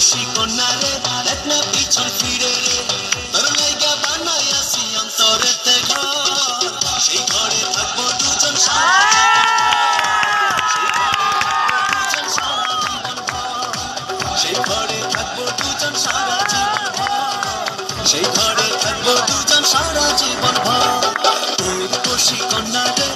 খুশি কন্যা রে দেখ না পিছন ফিরে রে তোর লাইগা বানাই আসি অন্তরেতে ঘর সেই ঘরে থাকবো দুজন সারা সেই ঘরে থাকবো দুজন সারা জীবন ভর সেই ঘরে থাকবো দুজন সারা জীবন ভর খুশি কন্যা রে